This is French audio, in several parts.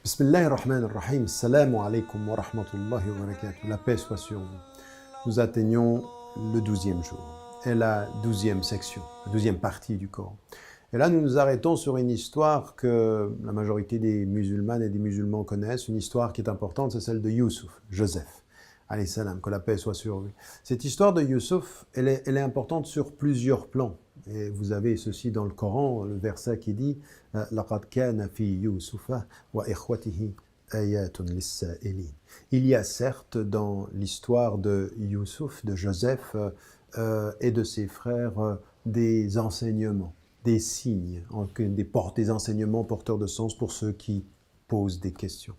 Bismillahirrahmanirrahim. Assalamu alaikum wa rahmatullahi wa barakatuh. La paix soit sur vous. Nous atteignons le 12e jour et la 12e section, la 12e partie du Coran. Et là, nous nous arrêtons sur une histoire que la majorité des musulmanes et des musulmans connaissent, une histoire qui est importante, c'est celle de Youssouf, Joseph, alayhi salam, que la paix soit sur lui. Cette histoire de Youssouf, elle est importante sur plusieurs plans. Et vous avez ceci dans le Coran, le verset qui dit « Laqad kana fi Yusufa wa ikhwatihi ayatun lis-sa'ilin » Il y a certes dans l'histoire de Youssouf, de Joseph et de ses frères des enseignements, des signes, des enseignements porteurs de sens pour ceux qui posent des questions.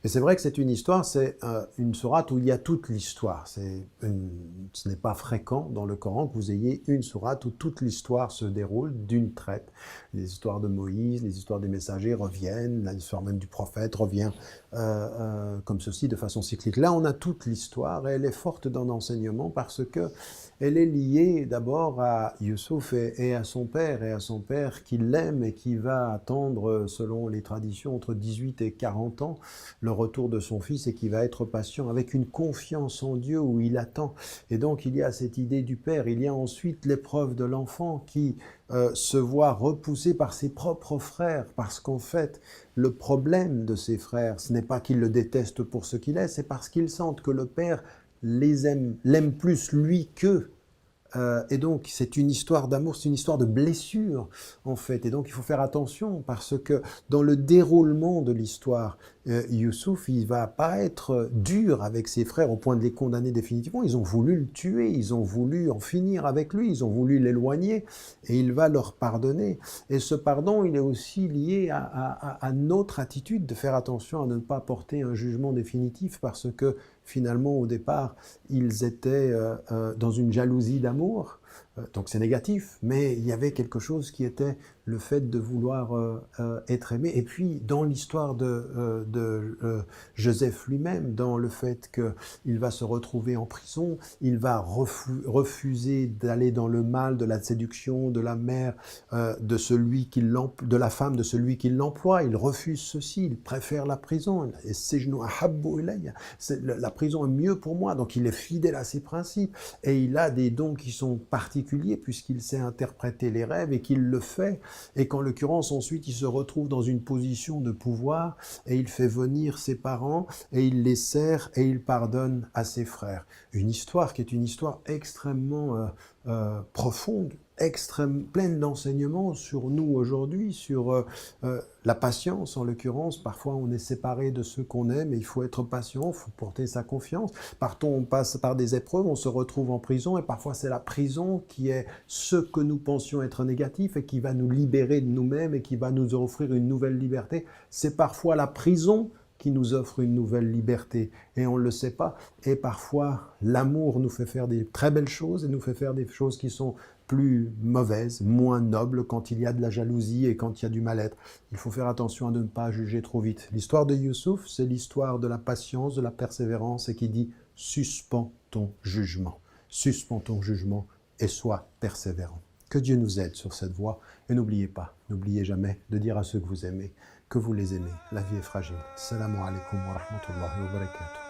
Et c'est vrai que c'est une histoire, c'est une sourate où il y a toute l'histoire. Ce n'est pas fréquent dans le Coran que vous ayez une sourate où toute l'histoire se déroule d'une traite. Les histoires de Moïse, les histoires des messagers reviennent, l'histoire même du prophète revient comme ceci de façon cyclique. Là, on a toute l'histoire et elle est forte d'un enseignement parce que elle est liée d'abord à Youssouf et à son père qui l'aime et qui va attendre, selon les traditions, entre 18 et 40 ans, le retour de son fils et qui va être patient avec une confiance en Dieu où il attend. Et donc il y a cette idée du père, il y a ensuite l'épreuve de l'enfant qui se voit repoussé par ses propres frères parce qu'en fait le problème de ses frères, ce n'est pas qu'ils le détestent pour ce qu'il est, c'est parce qu'ils sentent que le père l'aime plus lui qu'eux. Et donc, c'est une histoire d'amour, c'est une histoire de blessure, en fait. Et donc, il faut faire attention parce que dans le déroulement de l'histoire, Youssouf, il va pas être dur avec ses frères au point de les condamner définitivement. Ils ont voulu le tuer, ils ont voulu en finir avec lui, ils ont voulu l'éloigner et il va leur pardonner. Et ce pardon, il est aussi lié à notre attitude de faire attention à ne pas porter un jugement définitif parce que finalement, au départ, ils étaient dans une jalousie d'amour, donc c'est négatif, mais il y avait quelque chose qui était le fait de vouloir être aimé. Et puis, dans l'histoire de Joseph lui-même, dans le fait qu'il va se retrouver en prison, il va refuser d'aller dans le mal, de la séduction, de la mère, de la femme de celui qui l'emploie. Il refuse ceci, il préfère la prison. La prison est mieux pour moi, donc il est fidèle à ses principes. Et il a des dons qui sont particuliers puisqu'il sait interpréter les rêves et qu'il le fait. Et qu'en l'occurrence, ensuite, il se retrouve dans une position de pouvoir et il fait venir ses parents et il les sert et il pardonne à ses frères. Une histoire qui est une histoire extrêmement profonde, pleine d'enseignements sur nous aujourd'hui, sur la patience en l'occurrence. Parfois on est séparé de ceux qu'on aime et il faut être patient, il faut porter sa confiance. Parfois on passe par des épreuves, on se retrouve en prison et parfois c'est la prison qui est ce que nous pensions être négatif et qui va nous libérer de nous-mêmes et qui va nous offrir une nouvelle liberté. C'est parfois la prison qui nous offre une nouvelle liberté et on ne le sait pas. Et parfois, l'amour nous fait faire des très belles choses et nous fait faire des choses qui sont plus mauvaises, moins nobles quand il y a de la jalousie et quand il y a du mal-être. Il faut faire attention à ne pas juger trop vite. L'histoire de Youssouf, c'est l'histoire de la patience, de la persévérance et qui dit « suspends ton jugement et sois persévérant ». Que Dieu nous aide sur cette voie et n'oubliez jamais de dire à ceux que vous aimez que vous les aimez. La vie est fragile. Assalamu alaikum wa rahmatullahi wa barakatuh.